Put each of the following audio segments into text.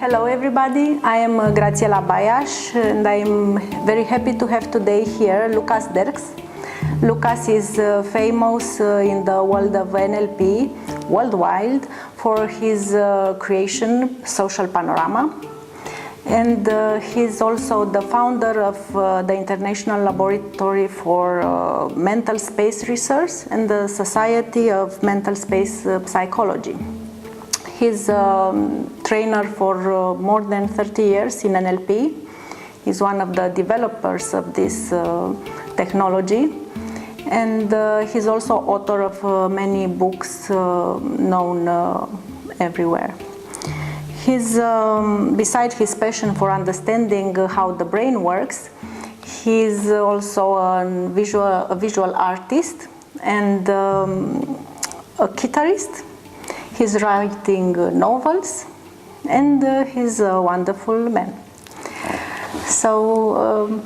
Hello everybody, I am Gratiela Baias and I am very happy to have today here Lucas Derks. Lucas is famous in the world of NLP worldwide for his creation Social Panorama, and he's also the founder of the International Laboratory for Mental Space Research and the Society of Mental Space Psychology. He's a trainer for more than 30 years in NLP. He's one of the developers of this technology, and he's also author of many books known everywhere. He's, beside his passion for understanding how the brain works, he's also a visual artist and a guitarist. He's writing novels, and he's a wonderful man. So,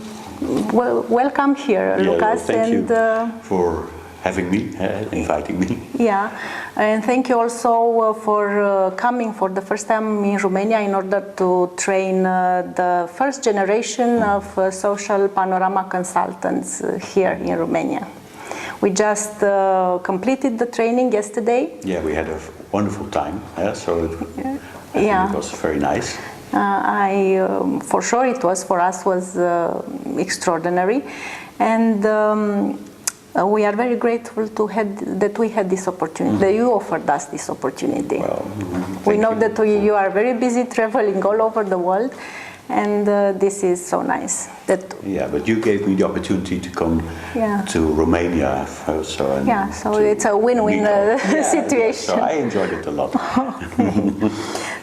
welcome here, Lucas. Thank you for having me, inviting me. Yeah, and thank you also for coming for the first time in Romania in order to train the first generation of social panorama consultants here in Romania. We just completed the training yesterday. Yeah, we had a wonderful time, so it was very nice. For sure it was, for us was extraordinary, and we are very grateful that we had this opportunity, that you offered us this opportunity. Well, we know that you are very busy traveling all over the world, and this is so nice. Yeah, but you gave me the opportunity to come to Romania. So it's a win-win situation. So I enjoyed it a lot.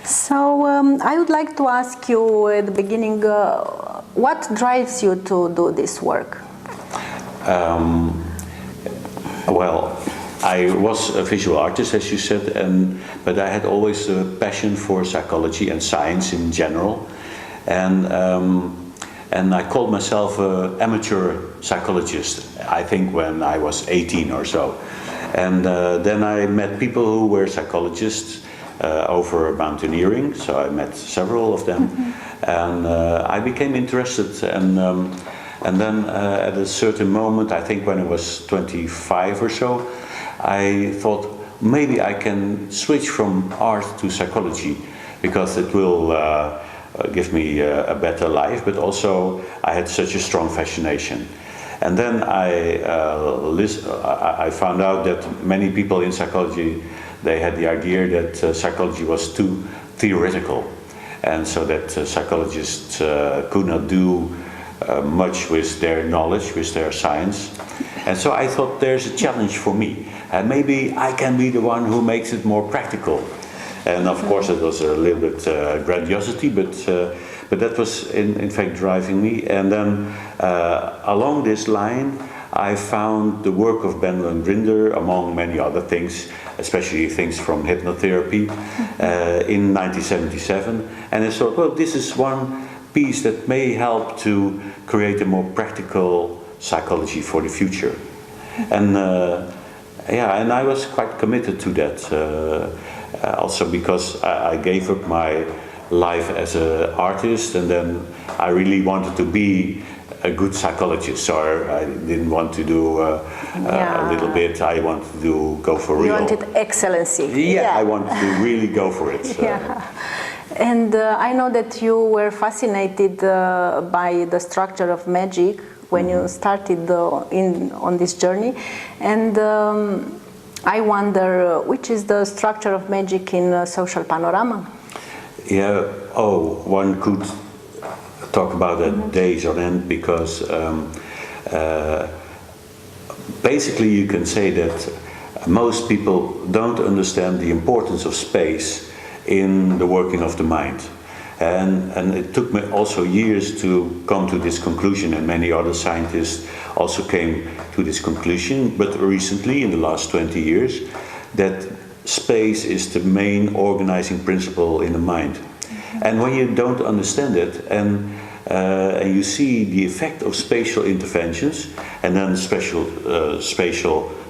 So I would like to ask you at the beginning, what drives you to do this work? Well, I was a visual artist, as you said, but I had always a passion for psychology and science in general. And I called myself an amateur psychologist, I think when I was 18 or so. And then I met people who were psychologists over mountaineering, so I met several of them. And I became interested, and then at a certain moment, I think when I was 25 or so, I thought maybe I can switch from art to psychology, because it will give me a better life, but also I had such a strong fascination. And then I found out that many people in psychology, they had the idea that psychology was too theoretical, and so that psychologists could not do much with their knowledge, with their science. And so I thought there's a challenge for me, and maybe I can be the one who makes it more practical. And of course it was a little bit grandiosity, but that was in fact driving me. And then along this line I found the work of Ben and Grinder, among many other things, especially things from hypnotherapy, in 1977. And I thought, well, this is one piece that may help to create a more practical psychology for the future. And and I was quite committed to that. Also because I gave up my life as an artist, and then I really wanted to be a good psychologist, so I didn't want to do a little bit, I wanted to go for real. You wanted excellency. Yeah, I wanted to really go for it. And I know that you were fascinated by the structure of magic when you started on this journey, and I wonder, which is the structure of magic in Social Panorama? Yeah, one could talk about that days on end, because basically you can say that most people don't understand the importance of space in the working of the mind. And it took me also years to come to this conclusion, and many other scientists also came to this conclusion, but recently, in the last 20 years, that space is the main organizing principle in the mind. And when you don't understand it, and you see the effect of spatial interventions, and then spatial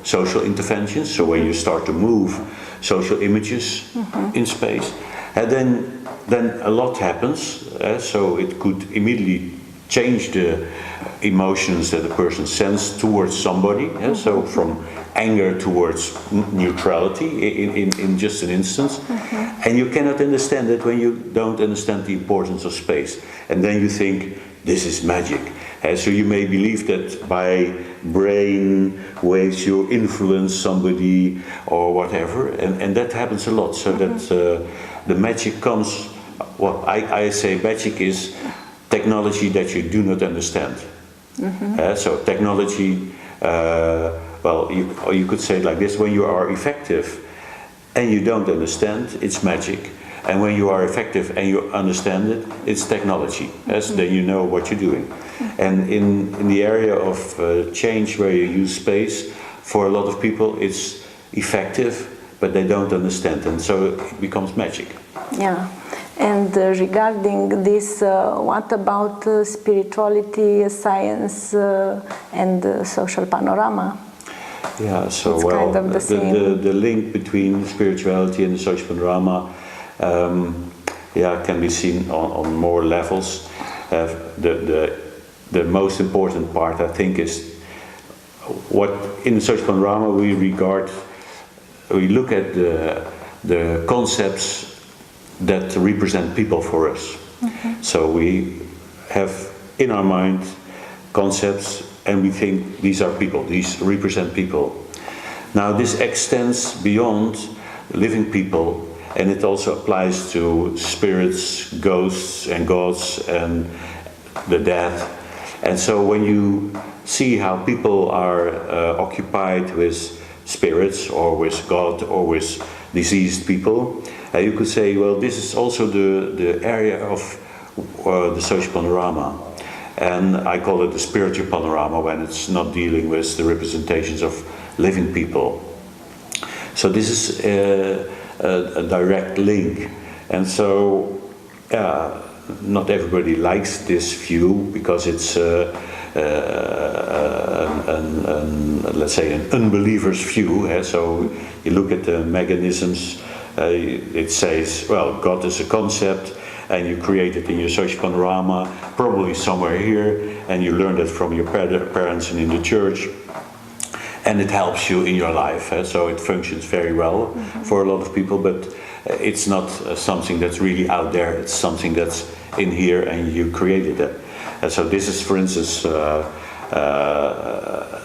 social interventions, so when you start to move social images in space, and then then a lot happens. So it could immediately change the emotions that a person sends towards somebody. So from anger towards neutrality in just an instance. And you cannot understand it when you don't understand the importance of space. And then you think, this is magic. So you may believe that by brain waves you influence somebody or whatever, and that happens a lot. So that the magic comes, well, I say magic is technology that you do not understand. So technology, well, you could say it like this: when you are effective and you don't understand, it's magic. And when you are effective and you understand it, it's technology. Then you know what you're doing. And in the area of change where you use space, for a lot of people it's effective, but they don't understand, and so it becomes magic. Yeah. And regarding this, what about spirituality, science, and social panorama? Yeah, so it's well, kind of the link between spirituality and the social panorama, can be seen on more levels. The most important part, I think, is what in the social panorama we look at the concepts that represent people for us. So we have in our mind concepts and we think these are people, these represent people. Now this extends beyond living people, and it also applies to spirits, ghosts and gods and the dead. And so when you see how people are occupied with spirits or with God or with deceased people, you could say, well, this is also the area of the social panorama. And I call it the spiritual panorama when it's not dealing with the representations of living people. So this is a direct link. And so not everybody likes this view because it's let's say an unbeliever's view. So you look at the mechanisms, it says, well, God is a concept and you create it in your social panorama, probably somewhere here, and you learned it from your parents and in the church, and it helps you in your life. So it functions very well for a lot of people, but it's not something that's really out there. It's something that's in here and you created it. So this is, for instance,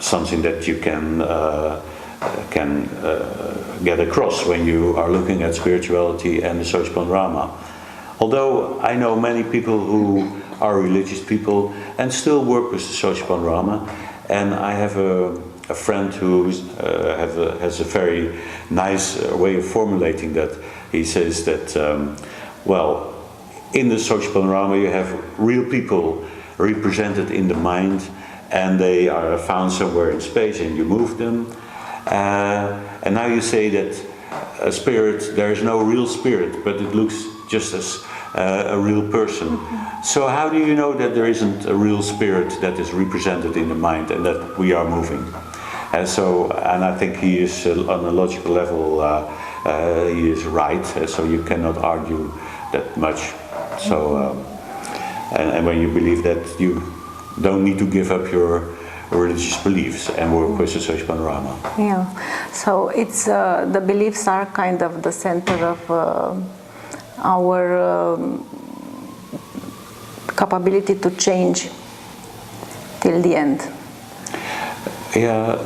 something that you can get across when you are looking at spirituality and the social panorama. Although I know many people who are religious people and still work with the social panorama, and I have a friend who has a very nice way of formulating that. He says that, well, in the social panorama you have real people represented in the mind, and they are found somewhere in space and you move them. And now you say that a spirit, there is no real spirit, but it looks just as a real person. So how do you know that there isn't a real spirit that is represented in the mind and that we are moving? And I think he is on a logical level, he is right, so you cannot argue that much. So, and when you believe that, you don't need to give up your religious beliefs and work with the social panorama. Yeah, so it's the beliefs are kind of the center of our capability to change till the end. Yeah,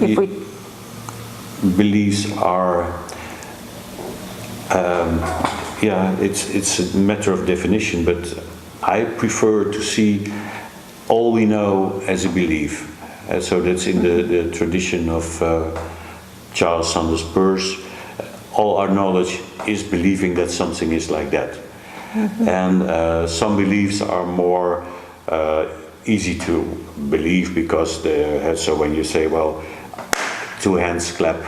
beliefs are, it's a matter of definition, but I prefer to see all we know as a belief. So that's in the tradition of Charles Sanders Peirce. All our knowledge is believing that something is like that. And some beliefs are more easy to believe because so when you say, well, two hands clap,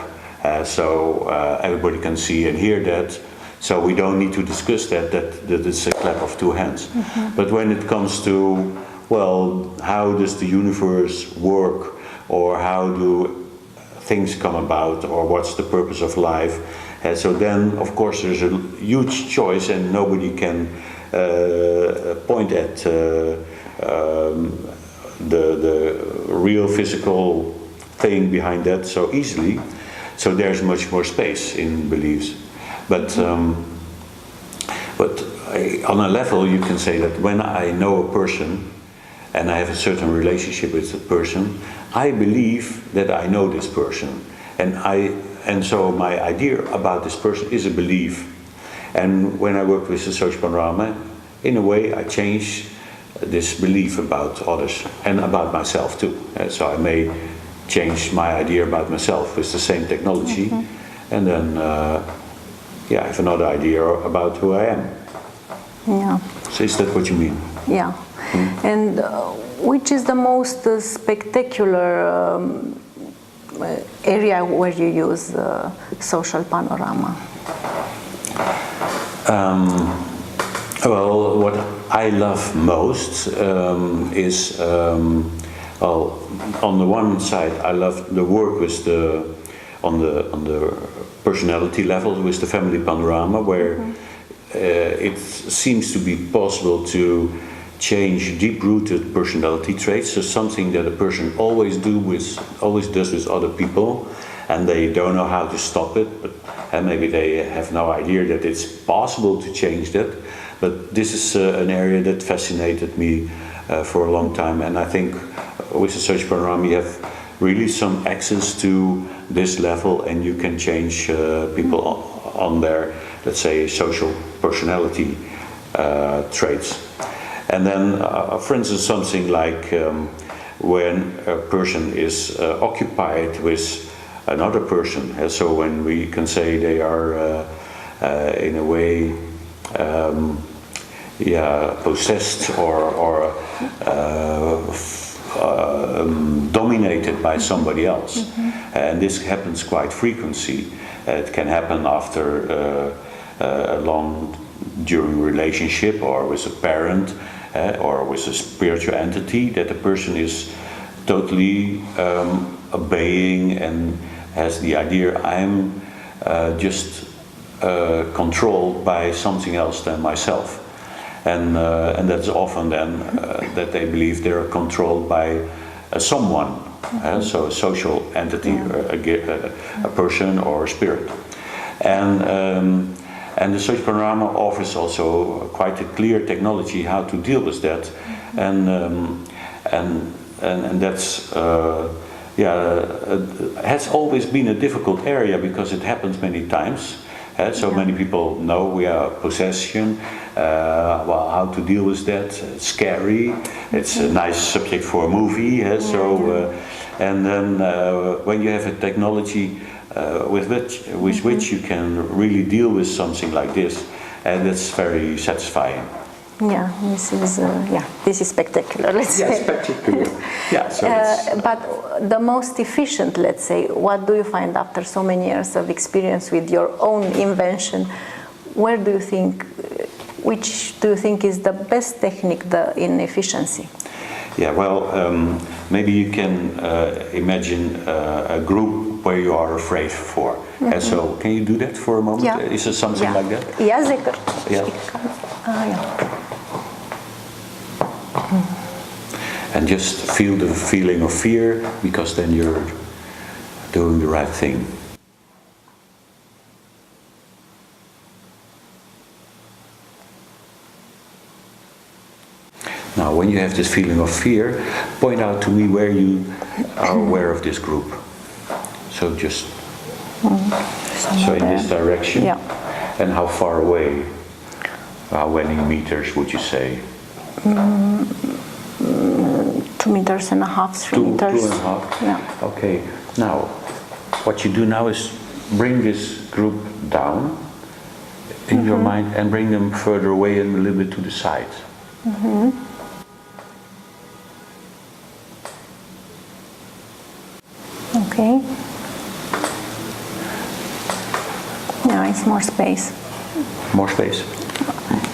so everybody can see and hear that, so we don't need to discuss that it's a clap of two hands. But when it comes to, well, how does the universe work, or how do things come about, or what's the purpose of life, so then of course there's a huge choice and nobody can point at the real physical thing behind that so easily. So there's much more space in beliefs. But on a level, you can say that when I know a person and I have a certain relationship with the person, I believe that I know this person, and so my idea about this person is a belief. And when I work with the social panorama, in a way, I change this belief about others and about myself too. So I may change my idea about myself with the same technology, and then I have another idea about who I am. Yeah. So is that what you mean? Yeah. And which is the most spectacular area where you use social panorama? Well, what I love most is, well, on the one side, I love the work with on the personality level with the family panorama, where it seems to be possible to change deep-rooted personality traits. So something that a person always does with other people, and they don't know how to stop it, and maybe they have no idea that it's possible to change that. But this is an area that fascinated me for a long time, and I think with the social panorama you have really some access to this level, and you can change people on their, let's say, social personality traits. And then, for instance, something like when a person is occupied with another person, so when we can say they are in a way possessed or dominated by somebody else. And this happens quite frequently. It can happen after a long during relationship, or with a parent, or with a spiritual entity, that the person is totally obeying and has the idea, I'm just controlled by something else than myself. And that's often then that they believe they're controlled by someone, so a social entity, a person or a spirit. And the social panorama offers also quite a clear technology how to deal with that, and that's has always been a difficult area because it happens many times. So many people know we are possession. Well, how to deal with that? It's scary. It's a nice subject for a movie. And then when you have a technology with which you can really deal with something like this, and that's very satisfying. Yeah, this is spectacular. Let's say. Spectacular. Yeah. So but the most efficient, let's say, what do you find after so many years of experience with your own invention? Where do you think, which do you think is the best technique in efficiency? Yeah, well, maybe you can imagine a group where you are afraid for. And so, can you do that for a moment? Yeah. Is it something like that? Ja, zeker. Yeah. And just feel the feeling of fear, because then you're doing the right thing. Now, when you have this feeling of fear, point out to me where you are aware of this group. So just so in this direction, and how far away? How many meters would you say? 2.5 meters, 3 meters. 2.5. Yeah. Okay. Now, what you do now is bring this group down in your mind and bring them further away and a little bit to the side. Okay. Now it's more space. More space.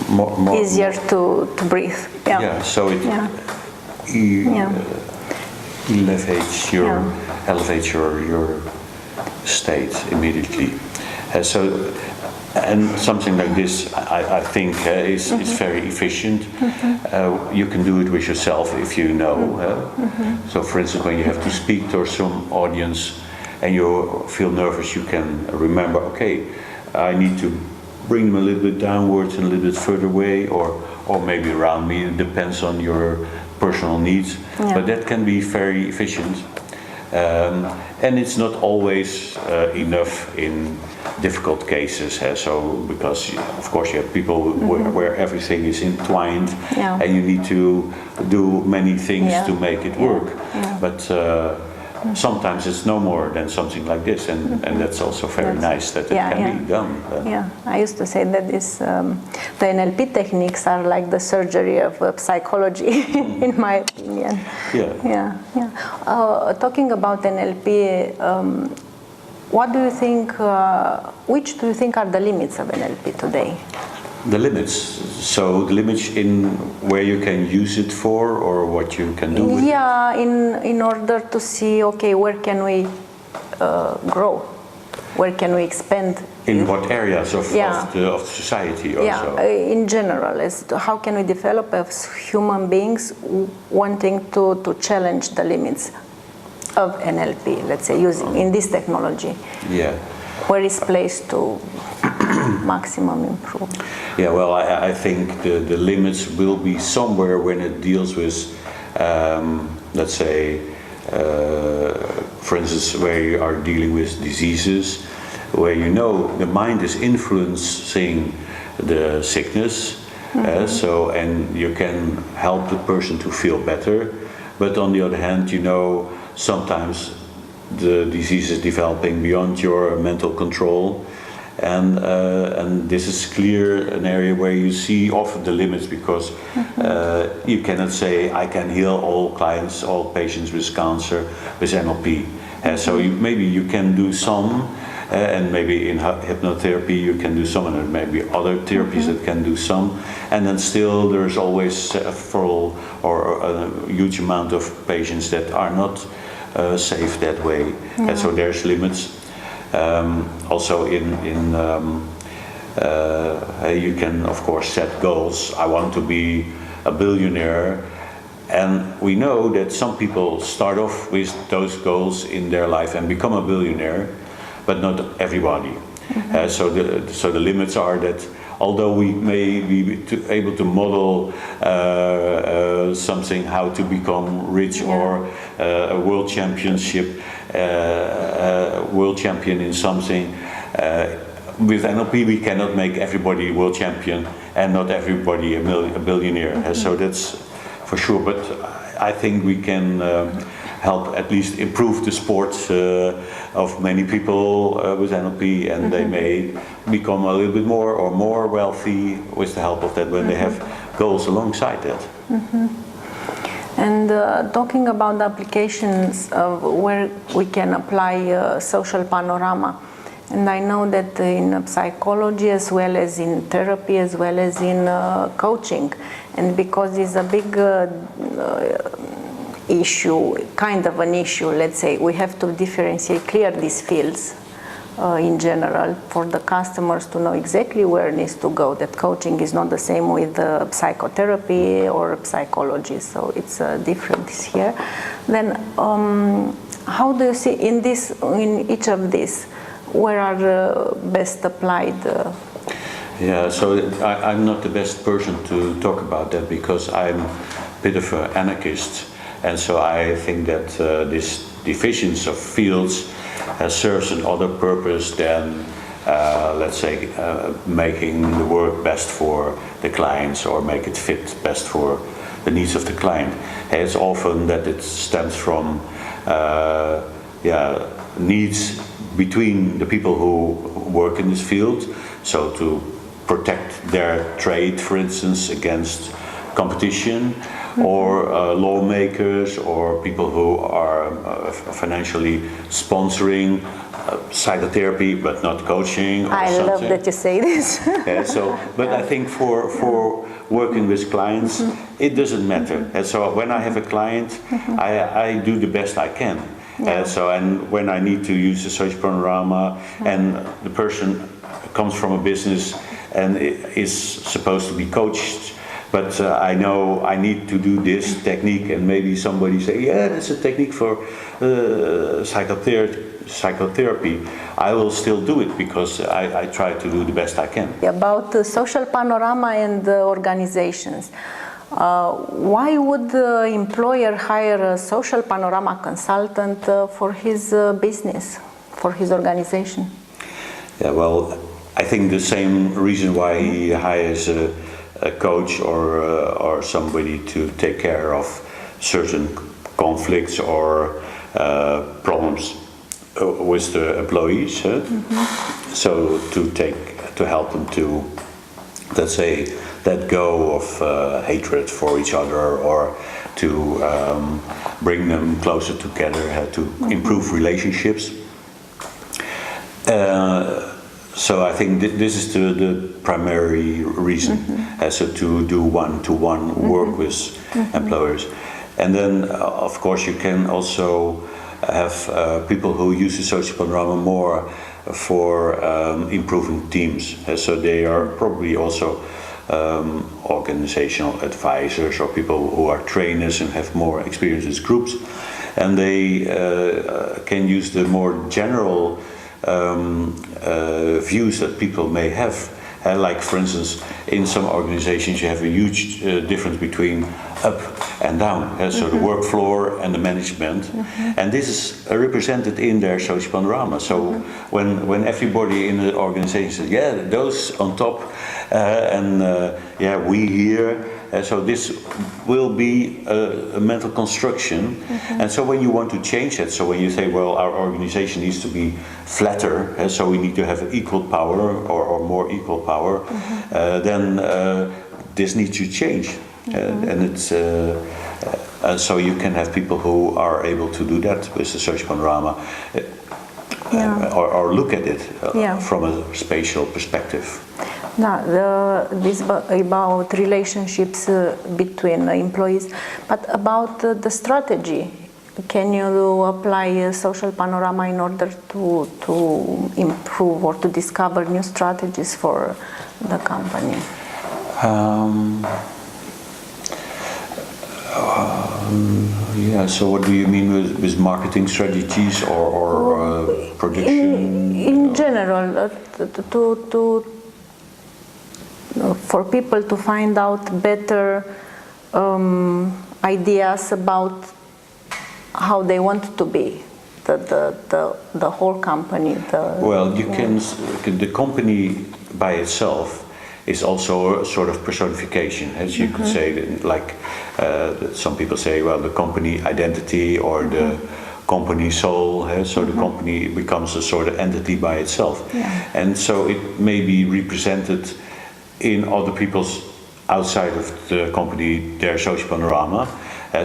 More easier to breathe. Yeah. Yeah. So it elevates your state immediately. So And something like this, I think, is very efficient. You can do it with yourself if you know. So, for instance, when you have to speak to some audience and you feel nervous, you can remember, okay, I need to bring them a little bit downwards and a little bit further away, or maybe around me. It depends on your personal needs. Yeah. But that can be very efficient. And it's not always enough in difficult cases. So, because of course you have people where everything is entwined, Yeah. and you need to do many things Yeah. to make it work. Yeah. But sometimes it's no more than something like this, and that's also very nice that it can be done. Yeah, I used to say that the NLP techniques are like the surgery of psychology, in my opinion. Yeah. Talking about NLP, what do you think? Which do you think are the limits of NLP today? The limits. So the limits in where you can use it for, or what you can do with it? Yeah, in order to see, okay, where can we grow? Where can we expand? In what areas of the society also? In general, how can we develop as human beings wanting to challenge the limits of NLP, let's say, using in this technology? Yeah. Where is place to maximum improve? Yeah, well, I think the limits will be somewhere when it deals with, let's say, for instance, where you are dealing with diseases, where you know the mind is influencing the sickness, and you can help the person to feel better. But on the other hand, you know, sometimes the disease is developing beyond your mental control, and this is clear an area where you see often the limits, because you cannot say I can heal all clients, all patients with cancer with NLP. So maybe you can do some, and maybe in hypnotherapy you can do some, and maybe other therapies that can do some, and then still there's always several or a huge amount of patients that are not safe that way. And so there's limits. Also you can of course set goals. I want to be a billionaire, and we know that some people start off with those goals in their life and become a billionaire, but not everybody. So the limits are that although we may be able to model something, how to become rich, or a world championship, world champion in something, with NLP we cannot make everybody world champion and not everybody a billionaire. So that's for sure, but I think we can help at least improve the sport of many people with NLP, and they may become a little bit more wealthy with the help of that when they have goals alongside that. And talking about the applications of where we can apply social panorama, and I know that in psychology as well as in therapy as well as in coaching, and because it's a big issue, kind of an issue, let's say, we have to differentiate, clear these fields in general for the customers to know exactly where it needs to go. That coaching is not the same with psychotherapy or psychology, so it's different here. Then how do you see in each of these, where are best applied? Yeah, so I'm not the best person to talk about that, because I'm a bit of an anarchist. And so I think that this divisions of fields serves another purpose than, let's say, making the work best for the clients or make it fit best for the needs of the client. It's often that it stems from needs between the people who work in this field. So to protect their trade, for instance, against competition, or lawmakers, or people who are financially sponsoring psychotherapy but not coaching. Or I love that you say this. But I think for working with clients, it doesn't matter. And so when I have a client, I do the best I can. And when I need to use the social panorama, and the person comes from a business and is supposed to be coached. But I know I need to do this technique, and maybe somebody say, yeah, that's a technique for psychotherapy. I will still do it because I try to do the best I can. About the social panorama and the organizations, why would the employer hire a social panorama consultant for his business, for his organization? Yeah, well, I think the same reason why he hires a coach or somebody to take care of certain conflicts or problems with the employees. So to help them to, let's say, let go of hatred for each other, or to bring them closer together, to improve relationships. So I think this is the primary reason, so to do one-to-one work with employers. And then, of course, you can also have people who use the social panorama more for improving teams. So they are probably also organizational advisors or people who are trainers and have more experience with groups. And they can use the more general views that people may have. Like, for instance, in some organizations you have a huge difference between up and down. So the work floor and the management. And this is represented in their social panorama. So when everybody in the organization says, yeah, those on top, yeah, we here. So this will be a mental construction. And so when you want to change it, so when you say, well, our organization needs to be flatter, so we need to have equal power or more equal power, then this needs to change. And it's so you can have people who are able to do that with the social panorama, or look at it from a spatial perspective. Now, this about relationships between employees, but about the strategy. Can you apply a social panorama in order to improve or to discover new strategies for the company? Yeah, so what do you mean with marketing strategies or production? In general, for people to find out better ideas about how they want to be, the whole company. Well, you can. The company by itself is also a sort of personification, as you could say. Like some people say, well, the company identity or the company soul. So the company becomes a sort of entity by itself, and so it may be represented in other people's outside of the company, their social panorama,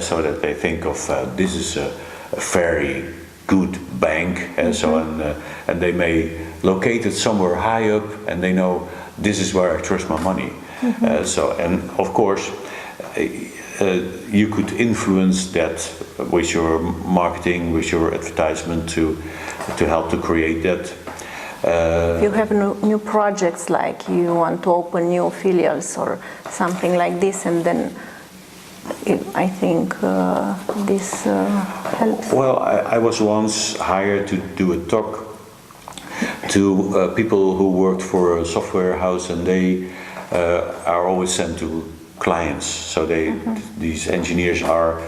so that they think of this is a very good bank, and so on, and they may locate it somewhere high up, and they know this is where I trust my money. So, and of course, you could influence that with your marketing, with your advertisement, to help to create that. You have new projects, like you want to open new filials or something like this, and then I think this helps. Well, I was once hired to do a talk to people who worked for a software house, and they are always sent to clients. So these engineers are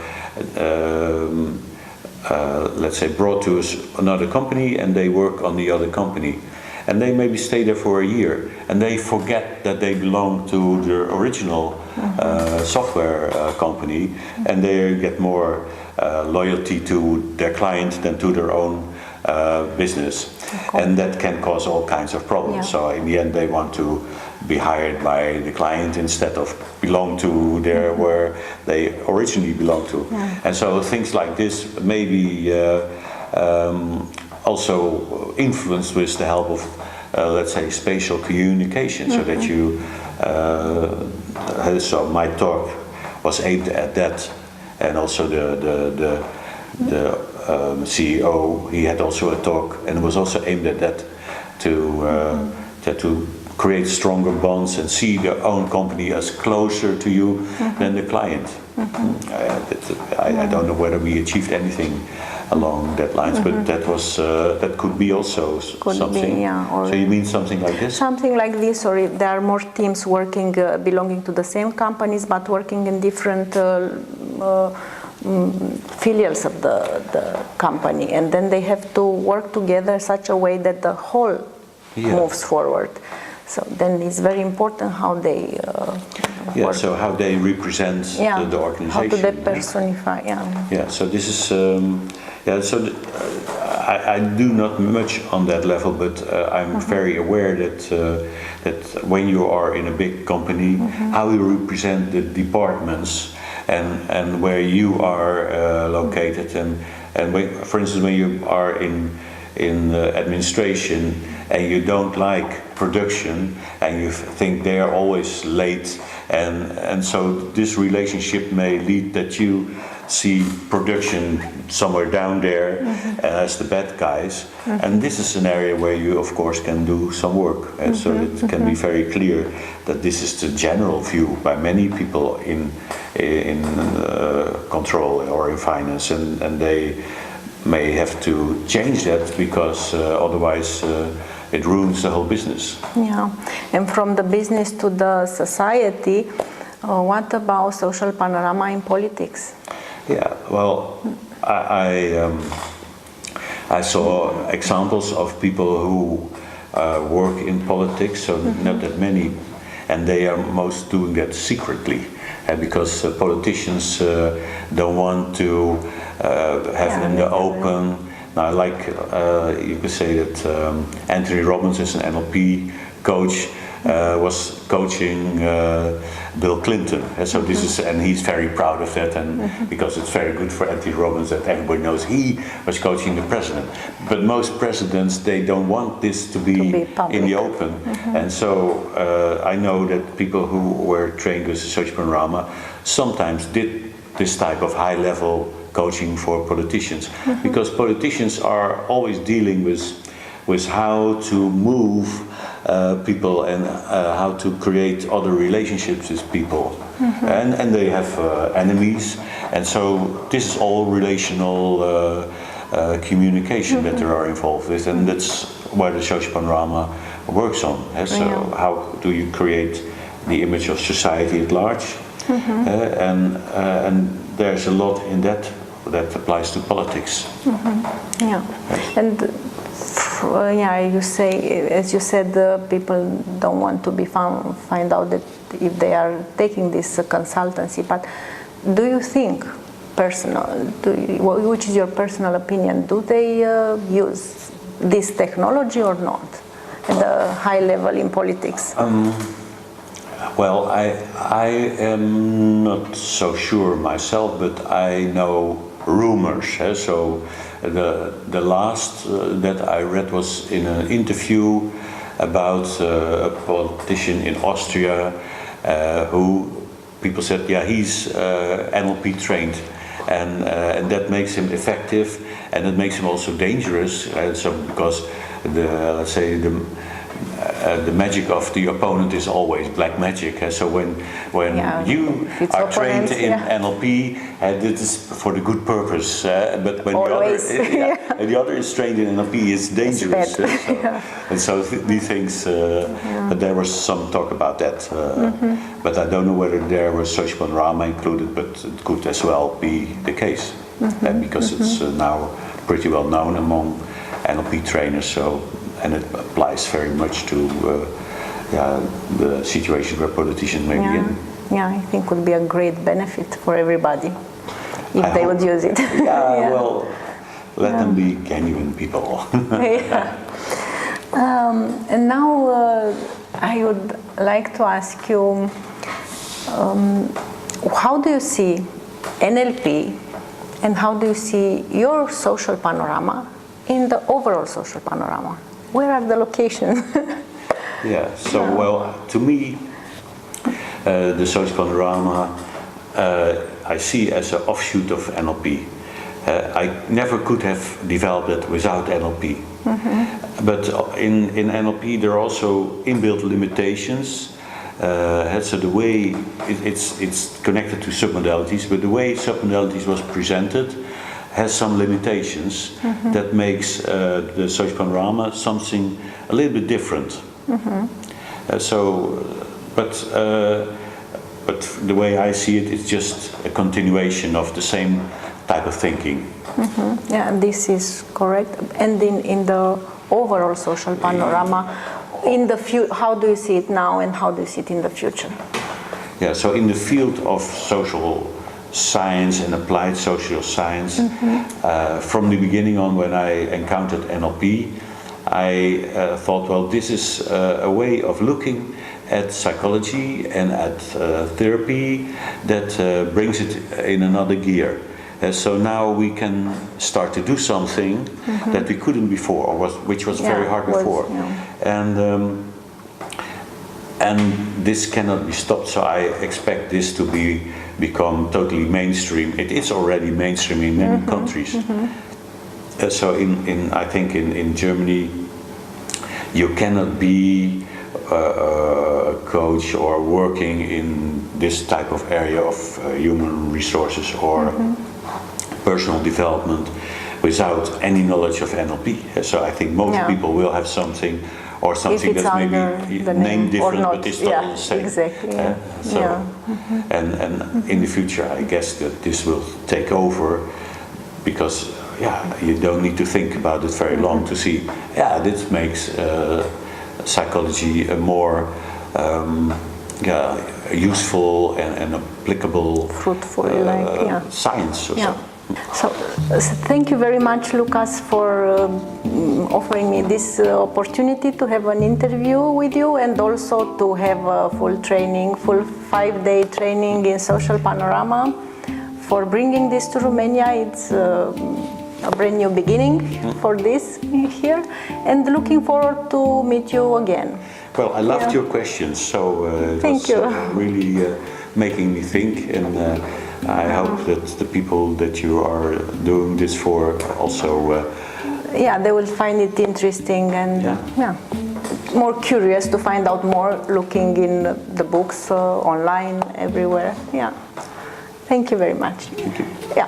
let's say brought to another company, and they work on the other company, and they maybe stay there for a year, and they forget that they belong to the original software company, and they get more loyalty to their client than to their own business, and that can cause all kinds of problems. So in the end, they want to be hired by the client instead of belong to there where they originally belong to. And so things like this may be also influenced with the help of let's say spatial communication, so that you so my talk was aimed at that, and also the CEO, he had also a talk, and it was also aimed at that, to to create stronger bonds and see their own company as closer to you than the client. I don't know whether we achieved anything along that lines, but that could be also something. So you mean something like this? Something like this, or there are more teams working, belonging to the same companies, but working in different filials of the company, and then they have to work together such a way that the whole moves forward. So then it's very important how they work. So how they represent the organization. How do they personify? So this is I do not much on that level, but I'm very aware that when you are in a big company, how you represent the departments and where you are located, and when, for instance, when you are in administration and you don't like production and you think they are always late, and so this relationship may lead that you see production somewhere down there as the bad guys, and this is an area where you of course can do some work, and so it can be very clear that this is the general view by many people in control or in finance, and they may have to change that because otherwise it ruins the whole business. And from the business to the society, what about social panorama in politics? Well, I saw examples of people who work in politics, so not that many, and they are most doing that secretly, because politicians don't want to have it in the open. Now, like you could say that Anthony Robbins is an NLP coach, was coaching Bill Clinton, so this is, and he's very proud of that, and because it's very good for Anthony Robbins that everybody knows he was coaching the president. But most presidents, they don't want this to be in the open, and so I know that people who were trained with Social Panorama sometimes did this type of high-level coaching for politicians, because politicians are always dealing with how to move people and how to create other relationships with people, and they have enemies, and so this is all relational communication that they are involved with, and that's where the Social Panorama works on. So how do you create the image of society at large, and there's a lot in that applies to politics. And you say, as you said, people don't want to be find out that if they are taking this consultancy. But do you think, which is your personal opinion? Do they use this technology or not at the high level in politics? Well, I am not so sure myself, but I know rumors. So the last that I read was in an interview about a politician in Austria who people said, he's NLP trained, and that makes him effective, and it makes him also dangerous. So because let's say the magic of the opponent is always black magic. So when you are trained in NLP, this is for the good purpose. But when the other is trained in NLP, it's dangerous. And so these things. But there was some talk about that. But I don't know whether there was Social Panorama included. But it could as well be the case, because it's now pretty well known among NLP trainers. So. And it applies very much to the situation where politicians may be in. I think it would be a great benefit for everybody if they would use it. Well, let them be genuine people. And now I would like to ask you, how do you see NLP and how do you see your social panorama in the overall social panorama? Where are the locations? Well, to me, the Social Panorama I see as an offshoot of NLP. I never could have developed it without NLP. But in NLP there are also inbuilt limitations. So the way it's connected to submodalities, but the way submodalities was presented has some limitations that makes the social panorama something a little bit different. But the way I see it, it's just a continuation of the same type of thinking. Yeah, this is correct. And in the overall social panorama, how do you see it now and how do you see it in the future? Yeah, so in the field of social science and applied social science, from the beginning on when I encountered NLP, I thought, well, this is a way of looking at psychology and at therapy that brings it in another gear. So now we can start to do something that we couldn't before, or which was very hard before. And this cannot be stopped, so I expect this to become totally mainstream. It is already mainstream in many countries. So I think in Germany, you cannot be a coach or working in this type of area of human resources or personal development without any knowledge of NLP. So I think most people will have something or something that's maybe named different, but it's still the same. Exactly. And in the future, I guess that this will take over, because you don't need to think about it very long to see. This makes psychology a more useful and applicable, fruitful, science. Or something. So thank you very much, Lucas, for offering me this opportunity to have an interview with you, and also to have a full 5-day training in social panorama. For bringing this to Romania, it's a brand new beginning for this here, and looking forward to meet you again. Well, I loved your questions, so it Thank was you. Really making me think, and I hope that the people that you are doing this for also they will find it interesting and more curious to find out more, looking in the books online everywhere. Thank you very much. Thank you. Yeah.